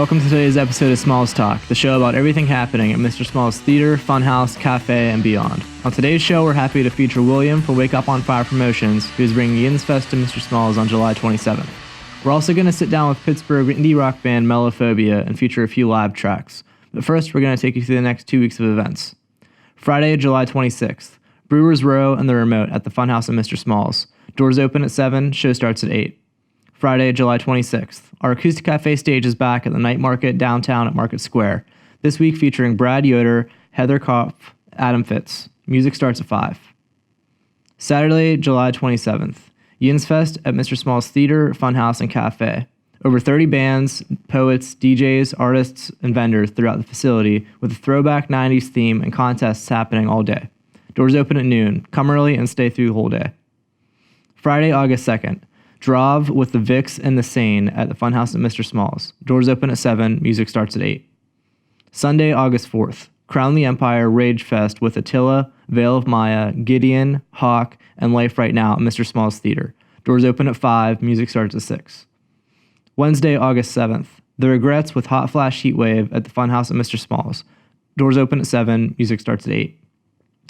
welcome to today's episode of Smalls Talk, the show about everything happening at Mr. Smalls Theater, Funhouse, Cafe, and beyond. On today's show, we're happy to feature William from Wake Up on Fire Promotions, who is bringing Yinzfest to Mr. Smalls on July 27th. We're also going to sit down with Pittsburgh indie rock band Mellowphobia and feature a few live tracks. But first, we're going to take you through the next 2 weeks of events. Friday, July 26th, Brewers Row and the Remote at the Funhouse at Mr. Smalls. Doors open at 7, show starts at 8. Friday, July 26th. Our Acoustic Cafe stage is back at the Night Market downtown at Market Square. This week featuring Brad Yoder, Heather Kopf, Adam Fitz. Music starts at 5. Saturday, July 27th. Yinzfest at Mr. Smalls Theater, Funhouse, and Cafe. Over 30 bands, poets, DJs, artists, and vendors throughout the facility with a throwback 90s theme and contests happening all day. Doors open at noon. Come early and stay through the whole day. Friday, August 2nd. Drav with the Vix and the Sane at the Funhouse at Mr. Smalls. Doors open at 7, music starts at 8. Sunday, August 4th. Crown the Empire Rage Fest with Attila, Veil of Maya, Gideon, Hawk, and Life Right Now at Mr. Smalls Theater. Doors open at 5, music starts at 6. Wednesday, August 7th. The Regrets with Hot Flash Heatwave at the Funhouse at Mr. Smalls. Doors open at 7, music starts at 8.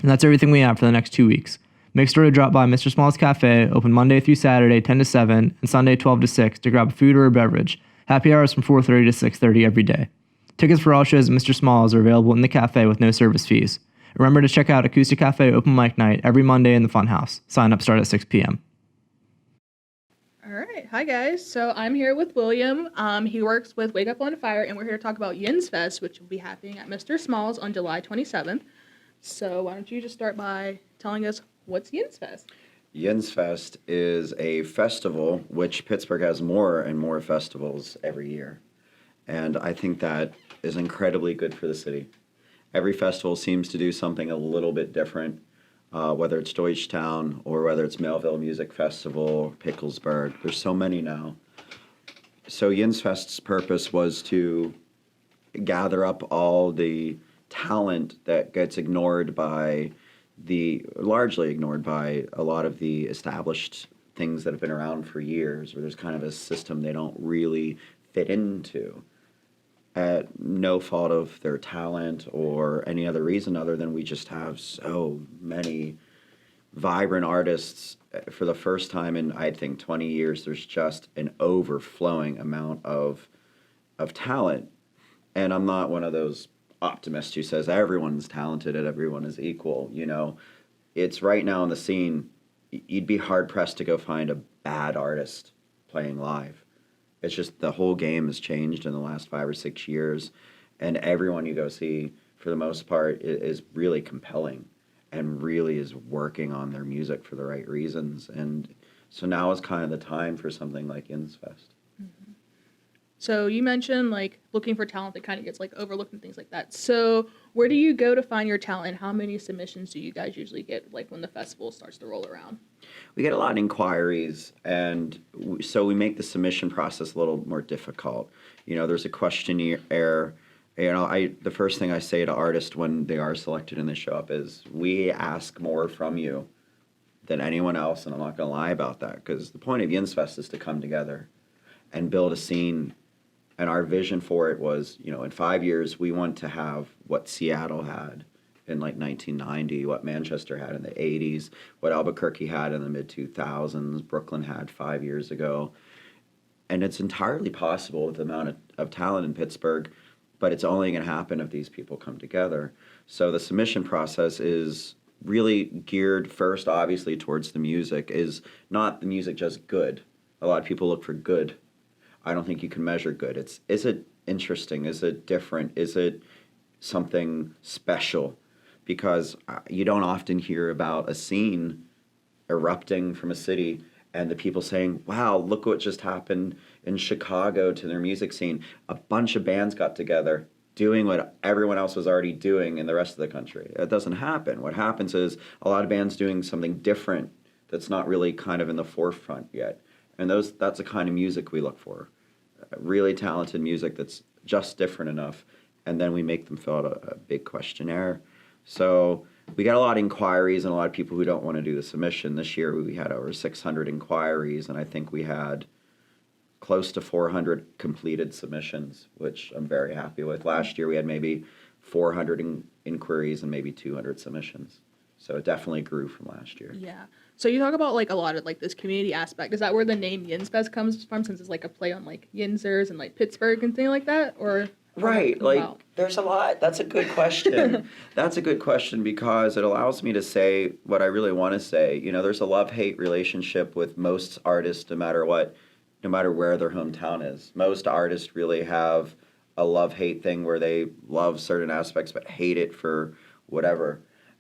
And that's everything we have for the next 2 weeks. Make sure to drop by Mr. Smalls Cafe, open Monday through Saturday, 10 to 7, and Sunday, 12 to 6, to grab food or a beverage. Happy hours from 4:30 to 6:30 every day. Tickets for all shows at Mr. Smalls are available in the cafe with no service fees. Remember to check out Acoustic Cafe Open Mic Night every Monday in the Funhouse. Sign-ups start at 6 p.m. All right. Hi, guys. So I'm here with William. He works with Wake Up on Fire, and we're here to talk about Yinzfest, which will be happening at Mr. Smalls on July 27th. So why don't you just start by telling us what's Yinzfest? Yinzfest is a festival which Pittsburgh has more and more festivals every year. And I think that is incredibly good for the city. Every festival seems to do something a little bit different, whether it's Deutschtown or whether it's Melville Music Festival, Picklesburg. There's so many now. So Yinzfest's purpose was to gather up all the talent that gets largely ignored by a lot of the established things that have been around for years, where there's kind of a system they don't really fit into at no fault of their talent or any other reason other than we just have so many vibrant artists. For the first time in, I think, 20 years, there's just an overflowing amount of talent. And I'm not one of those optimist who says everyone's talented and everyone is equal. You know, it's right now in the scene, you'd be hard pressed to go find a bad artist playing live. It's just the whole game has changed in the last 5 or 6 years, and everyone you go see, for the most part, is really compelling and really is working on their music for the right reasons. And so now is kind of the time for something like Yinzfest. Mm-hmm. So you mentioned, like, looking for talent that kind of gets, like, overlooked and things like that. So where do you go to find your talent? How many submissions do you guys usually get, like, when the festival starts to roll around? We get a lot of inquiries, and so we make the submission process a little more difficult. You know, there's a questionnaire. You know, the first thing I say to artists when they are selected and they show up is, we ask more from you than anyone else, and I'm not going to lie about that, because the point of Yinzfest is to come together and build a scene. And our vision for it was, you know, in 5 years, we want to have what Seattle had in like 1990, what Manchester had in the 80s, what Albuquerque had in the mid-2000s, Brooklyn had 5 years ago. And it's entirely possible with the amount of talent in Pittsburgh, but it's only going to happen if these people come together. So the submission process is really geared first, obviously, towards the music. Is not the music just good? A lot of people look for good. I don't think you can measure good. Is it interesting? Is it different? Is it something special? Because you don't often hear about a scene erupting from a city and the people saying, wow, look what just happened in Chicago to their music scene. A bunch of bands got together doing what everyone else was already doing in the rest of the country. It doesn't happen. What happens is a lot of bands doing something different that's not really kind of in the forefront yet. And that's the kind of music we look for. Really talented music that's just different enough. And then we make them fill out a big questionnaire. So we got a lot of inquiries and a lot of people who don't want to do the submission. This year we had over 600 inquiries, and I think we had close to 400 completed submissions, which I'm very happy with. Last year we had maybe 400 inquiries and maybe 200 submissions. So it definitely grew from last year. Yeah. So you talk about like a lot of like this community aspect. Is that where the name Yinzfest comes from, since it's like a play on like Yinzers and like Pittsburgh and things like that? Or Right, like there's a lot. That's a good question. That's a good question because it allows me to say what I really want to say. You know, there's a love-hate relationship with most artists, no matter what, no matter where their hometown is. Most artists really have a love-hate thing where they love certain aspects but hate it for whatever.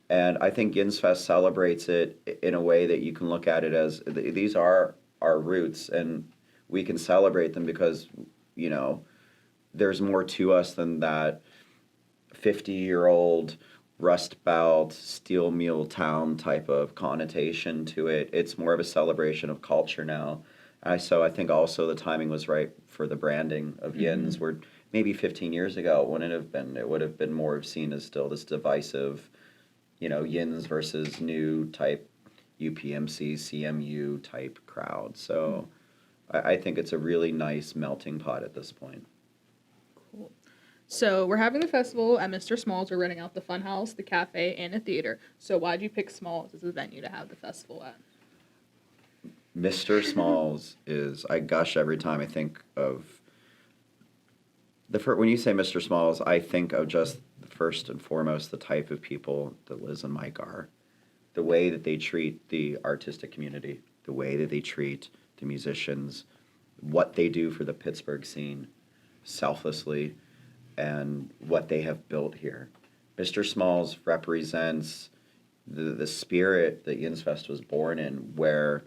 And I think Yinzfest celebrates it in a way that you can look at it as these are our roots, and we can celebrate them because, you know, there's more to us than that 50-year-old Rust Belt, steel mill town type of connotation to it. It's more of a celebration of culture now. So I think also the timing was right for the branding of Yins, where maybe 15 years ago it wouldn't have been. It would have been more seen as still this divisive, you know, Yins versus new type UPMC, CMU type crowd. So I think it's a really nice melting pot at this point. Cool. So we're having the festival at Mr. Smalls. We're renting out the fun house, the cafe, and a theater. So why'd you pick Smalls as a venue to have the festival at? Mr. Smalls is, I gush every time I think of when you say Mr. Smalls, I think of just first and foremost the type of people that Liz and Mike are, the way that they treat the artistic community, the way that they treat the musicians, what they do for the Pittsburgh scene selflessly, and what they have built here. Mr. Smalls represents the spirit that Yinzfest was born in, where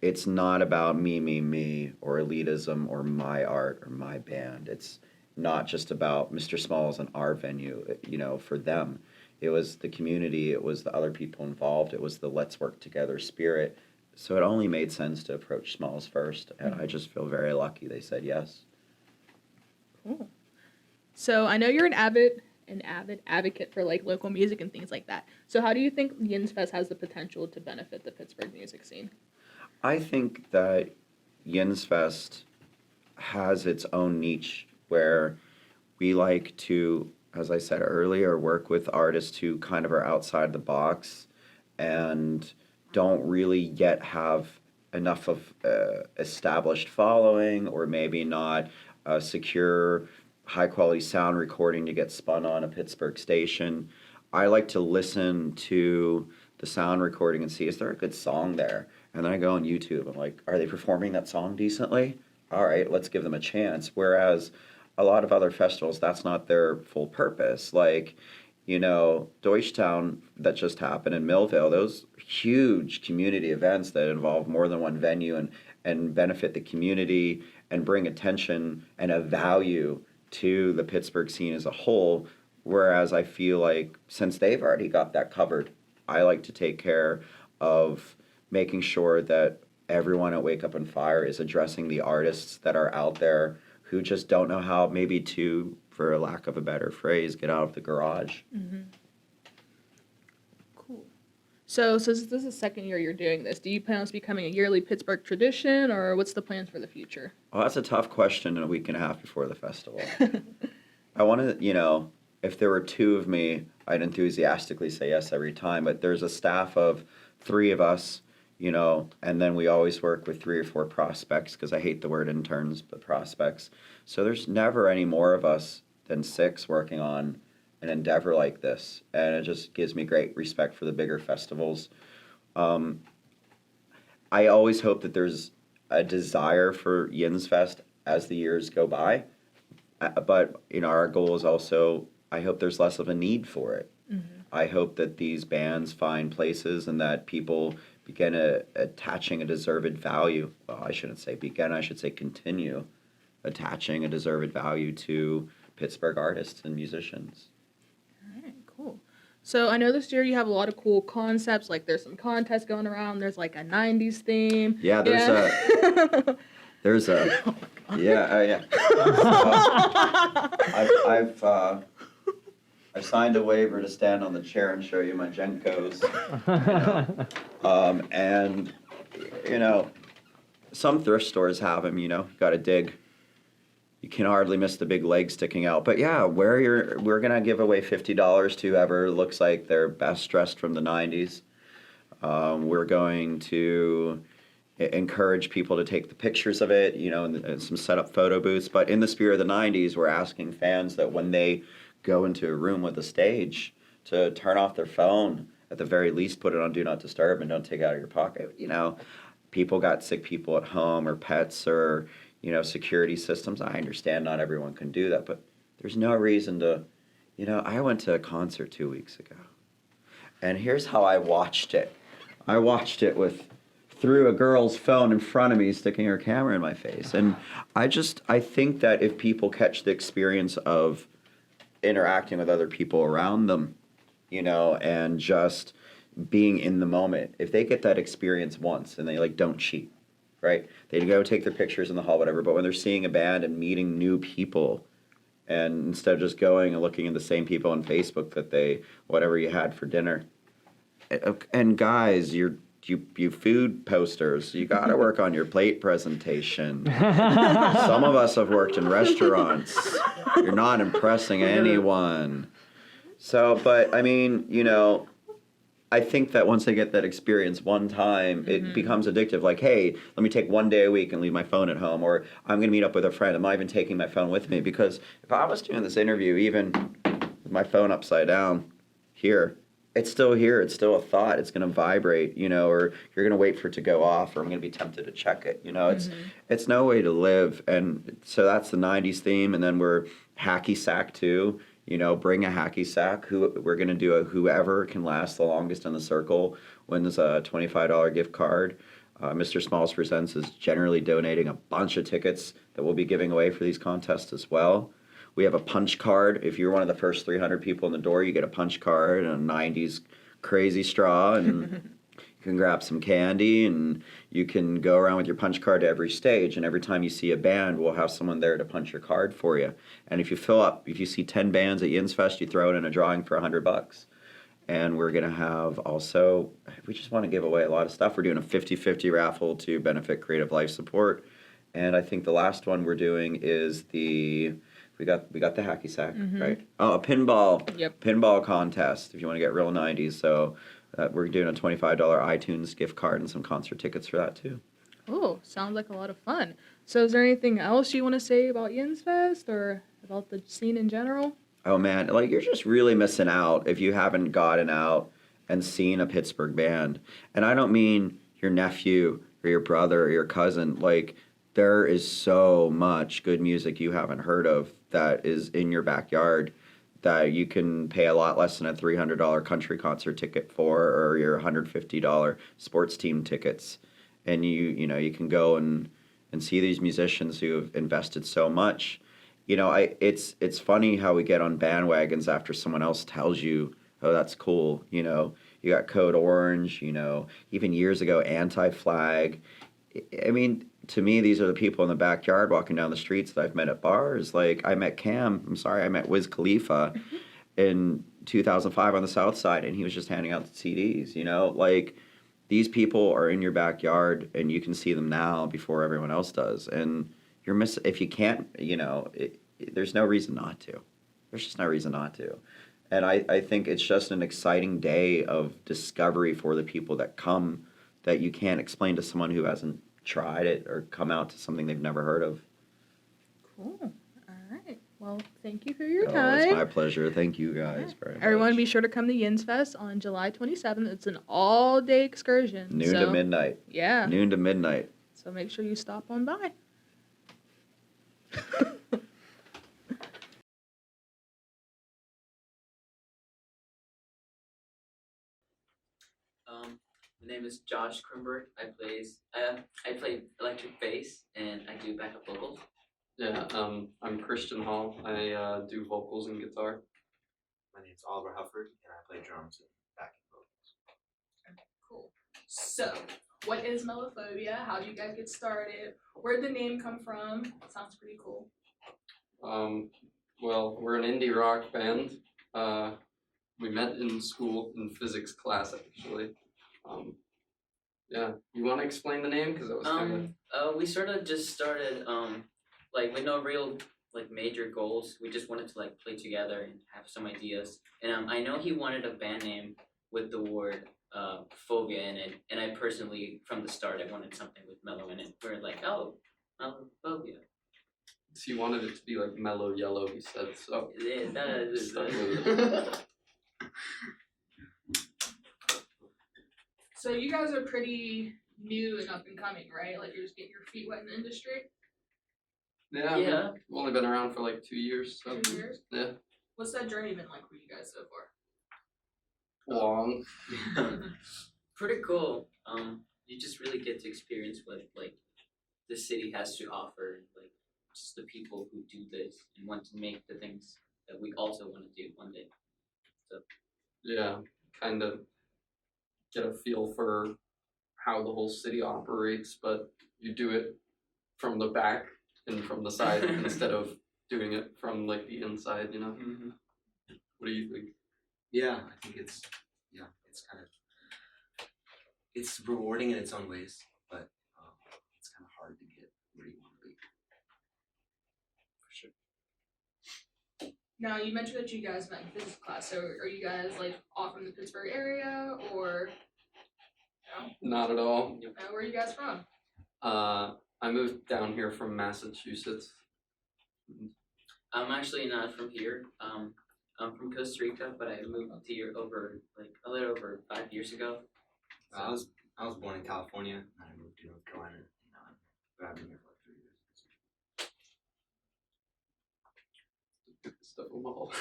it's not about me, or elitism, or my art, or my band. It's not just about Mr. Smalls and our venue, you know, for them. It was the community, it was the other people involved, it was the let's work together spirit. So it only made sense to approach Smalls first, and I just feel very lucky they said yes. Cool. So I know you're an avid advocate for like local music and things like that. So how do you think Yinzfest has the potential to benefit the Pittsburgh music scene? I think that Yinzfest has its own niche where we like to, as I said earlier, work with artists who kind of are outside the box and don't really yet have enough of established following, or maybe not a secure, high-quality sound recording to get spun on a Pittsburgh station. I like to listen to the sound recording and see, is there a good song there? And then I go on YouTube. I'm like, are they performing that song decently? All right, let's give them a chance. Whereas a lot of other festivals, that's not their full purpose. Like, you know, Deutschtown that just happened in Millville, those huge community events that involve more than one venue and benefit the community and bring attention and a value to the Pittsburgh scene as a whole. Whereas I feel like since they've already got that covered, I like to take care of making sure that everyone at Wake Up on Fire is addressing the artists that are out there who just don't know how, maybe to, for a lack of a better phrase, get out of the garage. Mm-hmm. Cool. So this is the second year you're doing this. Do you plan on this becoming a yearly Pittsburgh tradition, or what's the plans for the future? Well, that's a tough question in a week and a half before the festival. I want to, you know, if there were two of me, I'd enthusiastically say yes every time, but there's a staff of 3 of us, you know, and then we always work with 3 or 4 prospects, because I hate the word interns, but prospects. So there's never any more of us than 6 working on an endeavor like this, and it just gives me great respect for the bigger festivals. I always hope that there's a desire for Yinzfest as the years go by, but, you know, our goal is also, I hope there's less of a need for it. Mm-hmm. I hope that these bands find places and that people begin attaching a deserved value. Well, I shouldn't say begin, I should say continue attaching a deserved value to Pittsburgh artists and musicians. All right, cool. So I know this year you have a lot of cool concepts, like there's some contests going around, there's like a 90s theme. Yeah, there's a, yeah. I've signed a waiver to stand on the chair and show you my Jenkos. And, you know, Some thrift stores have them, got to dig. You can hardly miss the big leg sticking out. But yeah, we're going to give away $50 to whoever looks like they're best dressed from the 90s. We're going to encourage people to take the pictures of it, and some set-up photo booths. But in the spirit of the 90s, we're asking fans that when they go into a room with a stage to turn off their phone, at the very least put it on Do Not Disturb and don't take it out of your pocket. People got sick people at home or pets or, security systems. I understand not everyone can do that, but there's no reason to, I went to a concert 2 weeks ago, and here's how I watched it. I watched it through a girl's phone in front of me sticking her camera in my face. And I think that if people catch the experience of interacting with other people around them, and just being in the moment, if they get that experience once and they don't cheat, right? They go take their pictures in the hall, whatever, but when they're seeing a band and meeting new people, and instead of just going and looking at the same people on Facebook that whatever you had for dinner. And guys, you food posters, you got to work on your plate presentation. Some of us have worked in restaurants. You're not impressing anyone. So, but I mean, I think that once they get that experience one time, it becomes addictive. Like, hey, let me take 1 day a week and leave my phone at home, or I'm going to meet up with a friend. I'm not even taking my phone with me, because if I was doing this interview, even with my phone upside down here, it's still here. It's still a thought. It's going to vibrate, or you're going to wait for it to go off, or I'm going to be tempted to check it. It's no way to live. And so that's the 90s theme. And then we're hacky sack too. Bring a hacky sack. We're going to do whoever can last the longest in the circle wins a $25 gift card. Mr. Smalls Presents is generally donating a bunch of tickets that we'll be giving away for these contests as well. We have a punch card. If you're one of the first 300 people in the door, you get a punch card and a 90s crazy straw, and you can grab some candy, and you can go around with your punch card to every stage, and every time you see a band, we'll have someone there to punch your card for you. And if you see 10 bands at Yinzfest, you throw it in a drawing for $100. And we're going to have also, we just want to give away a lot of stuff. We're doing a 50-50 raffle to benefit Creative Life Support. And I think the last one we're doing is we got the hacky sack, right? Oh, a pinball contest if you want to get real 90s. So we're doing a $25 iTunes gift card and some concert tickets for that too. Oh, sounds like a lot of fun. So is there anything else you want to say about Yinzfest or about the scene in general? Oh man, you're just really missing out if you haven't gotten out and seen a Pittsburgh band. And I don't mean your nephew or your brother or your cousin. There is so much good music you haven't heard of that is in your backyard that you can pay a lot less than a $300 country concert ticket for, or your $150 sports team tickets. And you can go and see these musicians who have invested so much. It's funny how we get on bandwagons after someone else tells you, oh, that's cool. You got Code Orange, even years ago, Anti-Flag. I mean, to me, these are the people in the backyard walking down the streets that I've met at bars. I met Wiz Khalifa in 2005 on the South Side, and he was just handing out the CDs, these people are in your backyard, and you can see them now before everyone else does. And you're missing, if you can't, there's no reason not to. There's just no reason not to. And I think it's just an exciting day of discovery for the people that come that you can't explain to someone who hasn't tried it or come out to something they've never heard of. Cool. All right. Well, thank you for your time. It's my pleasure. Thank you guys very much. Everyone be sure to come to Yinzfest on July 27th. It's an all-day excursion. Noon to midnight. Yeah. Noon to midnight. So make sure you stop on by. My name is Josh Kronberg. I play electric bass and I do backup vocals. Yeah, I'm Christian Hall. I do vocals and guitar. My name's Oliver Hufford, and I play drums and backing vocals. Cool. So, what is Mellowphobia? How did you guys get started? Where'd the name come from? Sounds pretty cool. Well, we're an indie rock band. We met in school in physics class, actually. Yeah. You want to explain the name? Because that was kind of... We sort of just started, like, with no real, like, major goals. We just wanted to, like, play together and have some ideas. And I know he wanted a band name with the word phobia in it. And I personally, from the start, I wanted something with mellow in it. We were like, oh, Mellowphobia. So you wanted it to be like mellow yellow, he said, so... Yeah, that is Stuck with it. So you guys are pretty new and up and coming, right? Like you're just getting your feet wet in the industry. Yeah, Yeah. we've only been around for like 2 years. So. 2 years. Yeah. What's that journey been like for you guys so far? Long. Pretty cool. You just really get to experience what, like, the city has to offer, like, just the people who do this and want to make the things that we also want to do one day. So Yeah, kind of get a feel for how the whole city operates, but you do it from the back and from the side instead of doing it from like the inside, you know? mm-hmm. What do you think? Yeah, I think it's kind of it's rewarding in its own ways, but it's kind of hard to get where you want to be. For sure. Now you mentioned that you guys met in physics class. So are you guys like all from the Pittsburgh area or no? Not at all. Where are you guys from? I moved down here from Massachusetts. I'm actually not from here. I'm from Costa Rica, but I moved here over like a little over 5 years ago. I was born in California, and I moved to North Carolina, but I've been here for like 3 years. Stuff them all.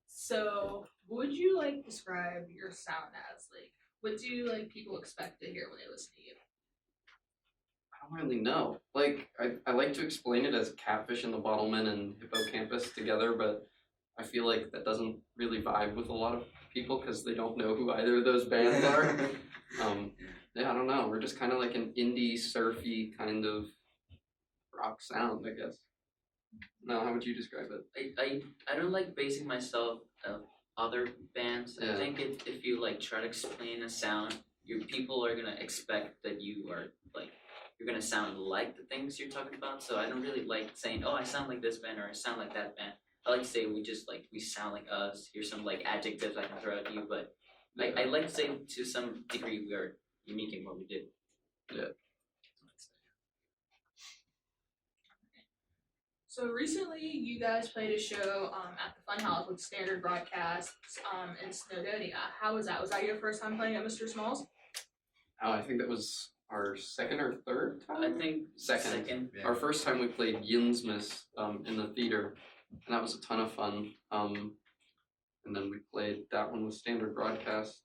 So what would you like describe your sound as? Like what do like people expect to hear when they listen to you? I don't really know. Like, I like to explain it as Catfish and the Bottlemen and Hippocampus together, but I feel like that doesn't really vibe with a lot of people because they don't know who either of those bands are. Yeah, I don't know. We're just kind of like an indie, surfy kind of rock sound, I guess. No, how would you describe it? I don't like basing myself on other bands. Yeah. I think if you like try to explain a sound, your people are gonna expect that you are like you're gonna sound like the things you're talking about. So I don't really like saying, oh, I sound like this band or I sound like that band. I like to say we sound like us. Here's some like adjectives I can throw at you, but I like to say to some degree we are unique in what we do. Yeah. So recently, you guys played a show at the Funhouse with Standard Broadcasts in Snowdonia. How was that? Was that your first time playing at Mr. Smalls? Oh, I think that was our second or third time? I think second. Yeah. Our first time we played Yinzfest in the theater, and that was a ton of fun. And then we played that one with Standard Broadcast.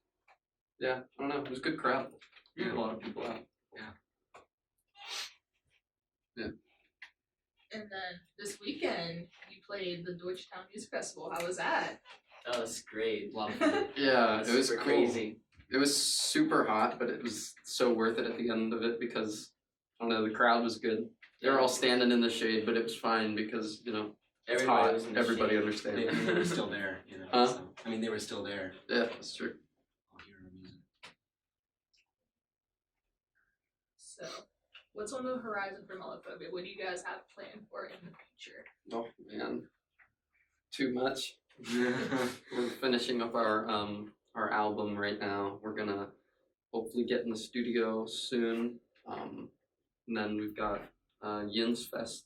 Yeah, I don't know. It was a good crowd. Yeah. A lot of people out. Yeah. And then this weekend, you played the Deutschtown Music Festival. How was that? That was great. A lot of fun. Yeah, it was Super cool. crazy. It was super hot, but it was so worth it at the end of it because, I don't know, the crowd was good. They were all standing in the shade, but it was fine because, you know, it's Everybody hot. was in the Everybody shade. understands. They were still there, you know. Huh? So, I mean, they were still there. Yeah, that's true. All hearing our music. So, what's on the horizon for Mellowphobia? What do you guys have planned for in the future? Oh, man. Too much. We're finishing up our album right now. We're gonna hopefully get in the studio soon. And then we've got Yinzfest,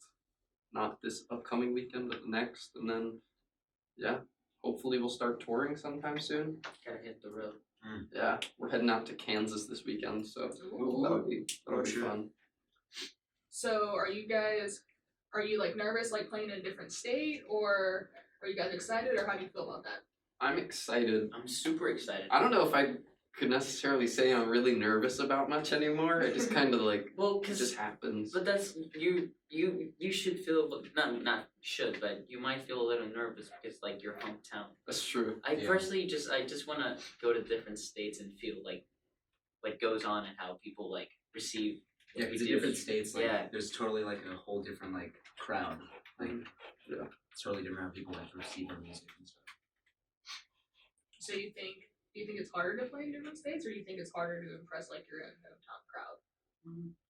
not this upcoming weekend, but the next. And then, yeah, hopefully we'll start touring sometime soon. Gotta hit the road. Yeah, we're heading out to Kansas this weekend, so that'll be sure. fun. So, are you like nervous, like playing in a different state, or are you guys excited, or how do you feel about that? I'm excited. I'm super excited. I don't know if I could necessarily say I'm really nervous about much anymore. It just kind of like Well, it cause just happens. but that's you should feel not should, but you might feel a little nervous because like your hometown. That's true. I Yeah. personally I just want to go to different states and feel like what goes on and how people like receive. Yeah, what we because in do. different states, like, Yeah. there's totally like a whole different like crowd. Like, Yeah. it's totally different how people like receive our music and stuff. So you think Do you think it's harder to play in different states, or do you think it's harder to impress like your hometown crowd?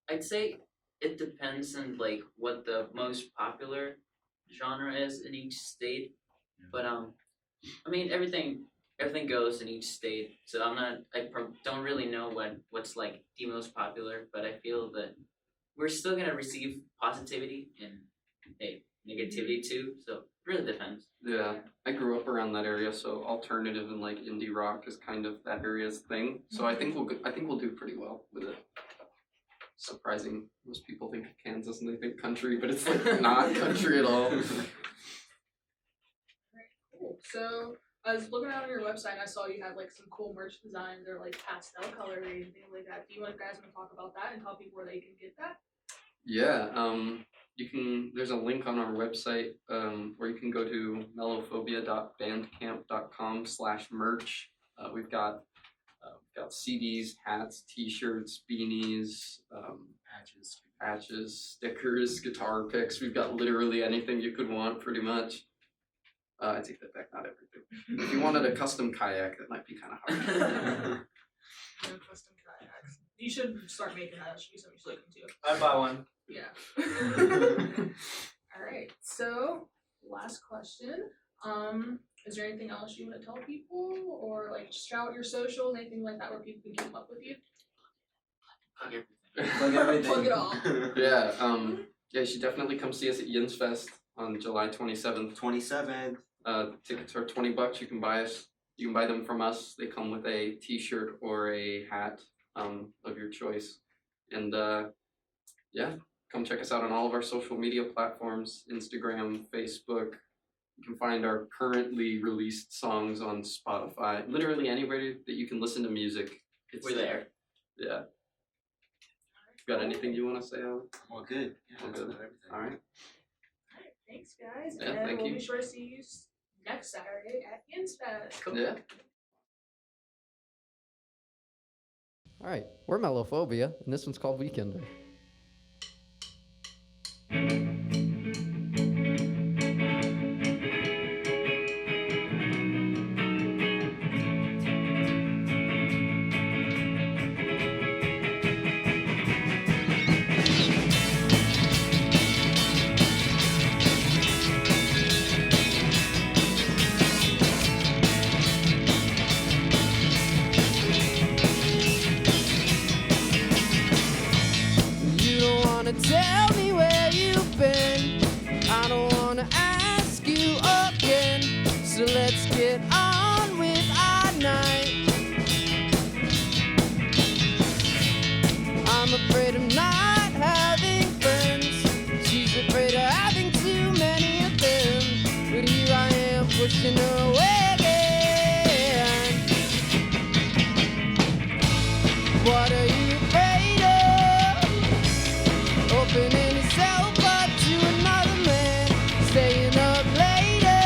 I'd say it depends on like what the most popular genre is in each state. But I mean everything goes in each state. So don't really know what's like the most popular, but I feel that we're still gonna receive positivity and negativity too. So it really depends. Yeah, I grew up around that area, so alternative and like indie rock is kind of that area's thing. So I think we'll do pretty well with it. Surprising, most people think of Kansas and they think country, but it's like not country at all. Cool. So I was looking out on your website and I saw you had like some cool merch designs or like pastel coloring and things like that. Do you guys want to talk about that and tell people where they can get that? Yeah, there's a link on our website where you can go to mellowphobia.bandcamp.com/merch. We've got CDs, hats, T-shirts, beanies, patches, stickers, guitar picks. We've got literally anything you could want, pretty much. I take that back, not everything. If you wanted a custom kayak, that might be kind of hard. No custom kayaks. You should start making that. That should be something you should look into. I'd buy one. Yeah. All right. So, last question. Is there anything else you want to tell people, or like shout out your socials, anything like that, where people can keep up with you? Plug everything. Plug it all. Yeah. You should definitely come see us at Yinzfest on July 27th. 27th. Tickets are $20. You can buy them from us. They come with a T-shirt or a hat of your choice. And come check us out on all of our social media platforms: Instagram, Facebook. You can find our currently released songs on Spotify. Literally anywhere that you can listen to music, We're there. Yeah. Got anything you want to say, Alan? Well, good. Yeah, Well, that's good. about everything. All right. Thanks, guys. Yeah, and thank we'll you. be sure to see you next Saturday at Yinzfest. Cool. Yeah. All right, we're Mellowphobia, and this one's called Weekender. You don't wanna tell me where you've been. I don't wanna ask you again. So let's get on with our night. I'm afraid of not having friends. She's afraid of having too many of them. But here I am pushing her away again. What are you afraid of? Opening yourself up to another man, staying up later,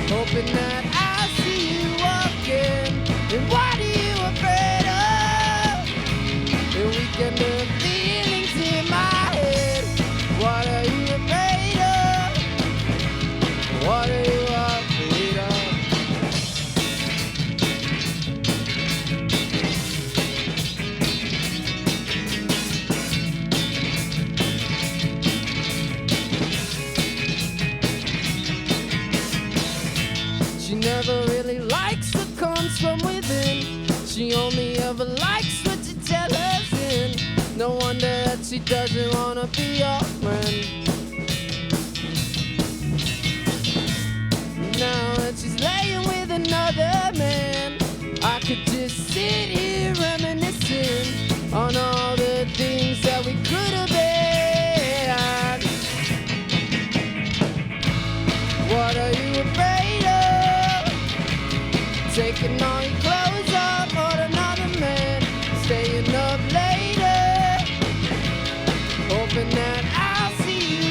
hoping that I'll see you again. And what are you afraid of? The weekend of feelings in my head. What are you afraid of? What are you afraid of? She never really likes what comes from within. She only ever likes what you tell her in. No wonder that she doesn't wanna be your friend. Now that she's laying with another man, I could just sit here reminiscing on all the things that we could have been. What are you afraid of? Taking all your clothes off for another man, staying up later, hoping that I'll see you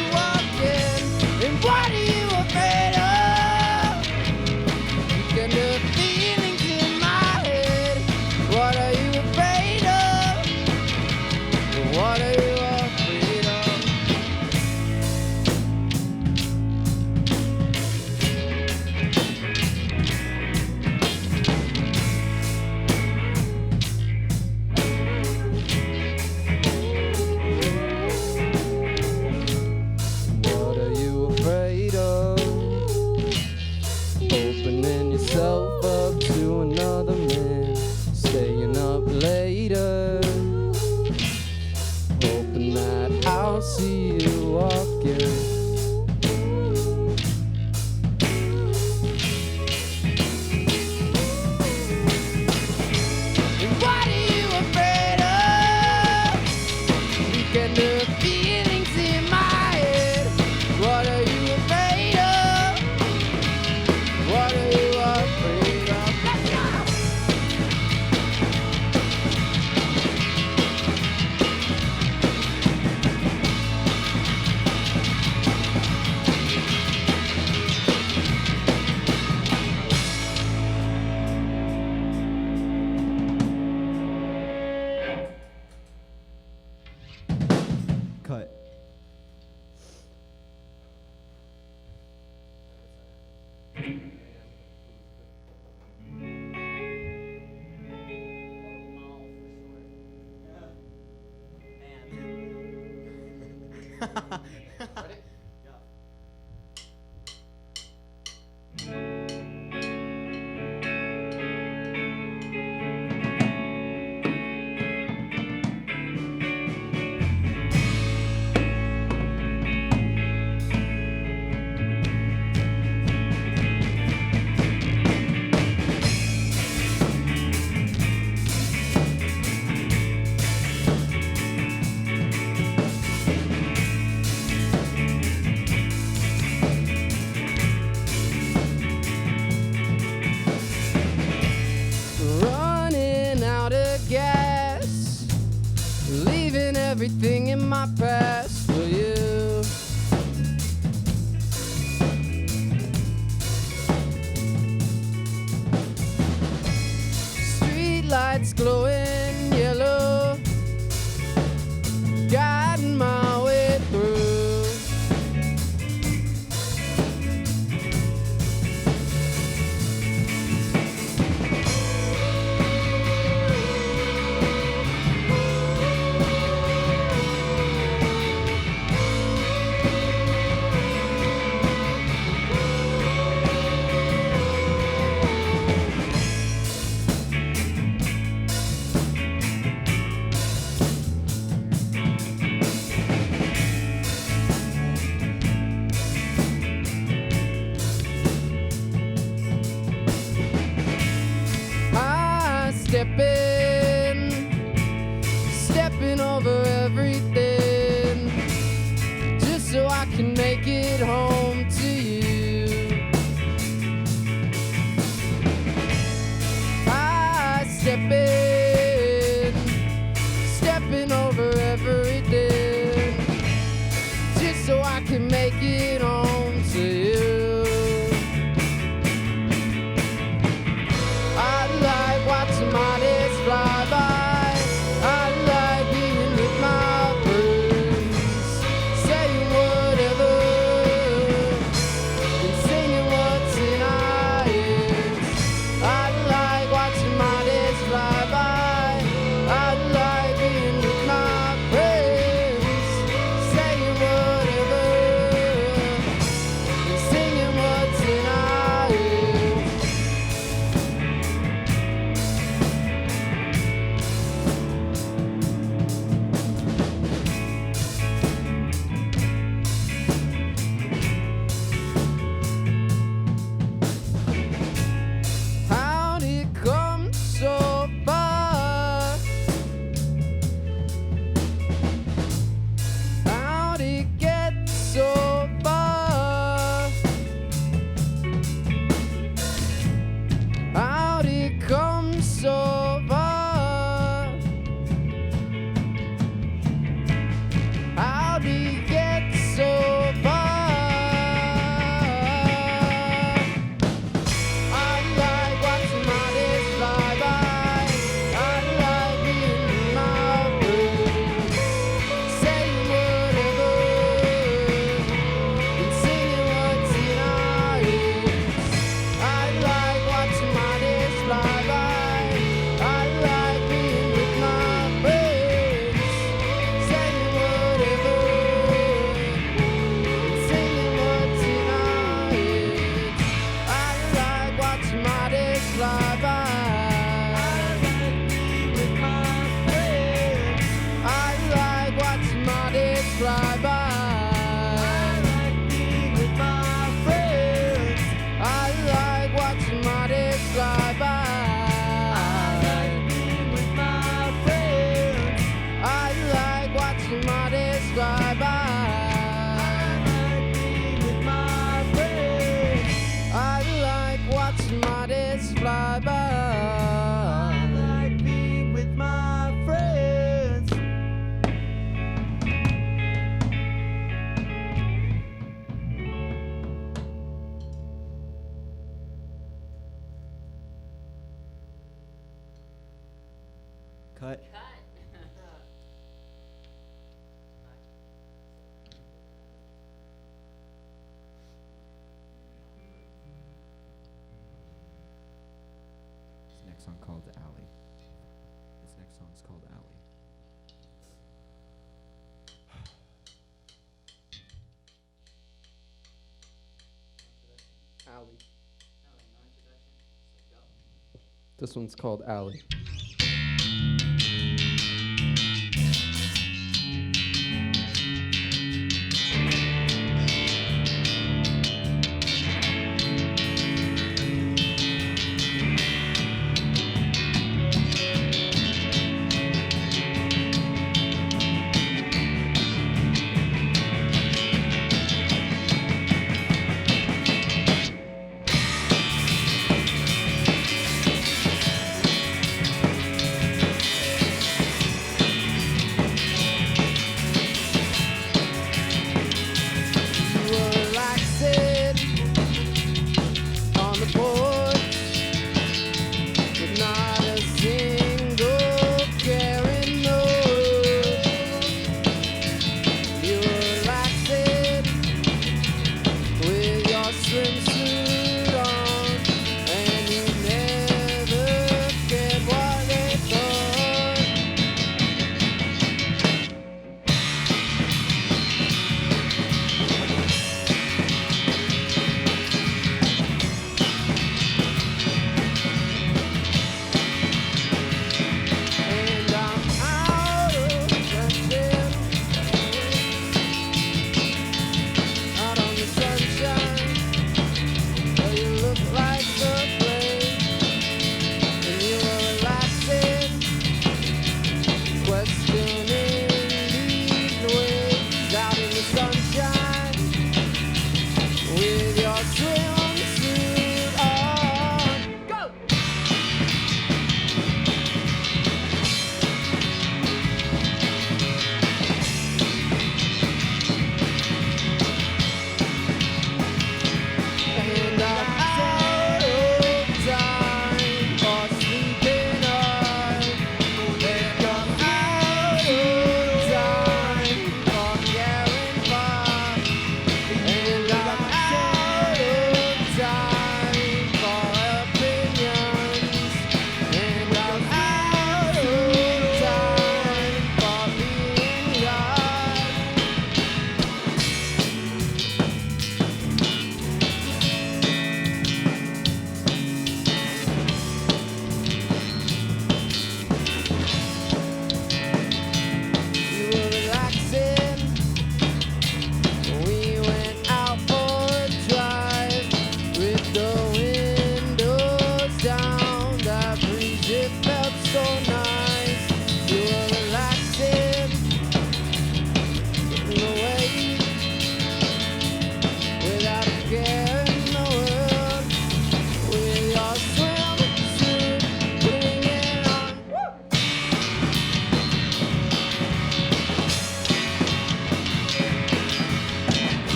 Ready? Running out of gas, leaving everything in my past for you. Street lights glowing yellow, guiding my way through. I stepping over everything, just so I can make it home to you. I stepping over everything, just so I can make it home to you. I like watching my days fly by. I like being with my friends, saying whatever and singing what's in our heads. I like watching my days fly by. I like being with my friends, saying whatever and singing what's in our heads. How'd it come so far? How'd it get so far? How'd it come so far? How'd it get so far? I like watching my days fly by. I like being in my room, saying whatever and singing what's in our heads. I like watching my days fly by. I like being with my friends, saying whatever and singing what's in our heads. I like watching my days fly by. I like being with my friends. I like watching my days fly by. I like being with my friends. I like watching my days fly by. I like being with my friends. I like watching my days fly by. I like being with my friends. I like watching my days fly by. I like being with my friends. Cut. This next song called Alley. This next song's called Alley. Allie. No introduction. So go. This one's called Allie.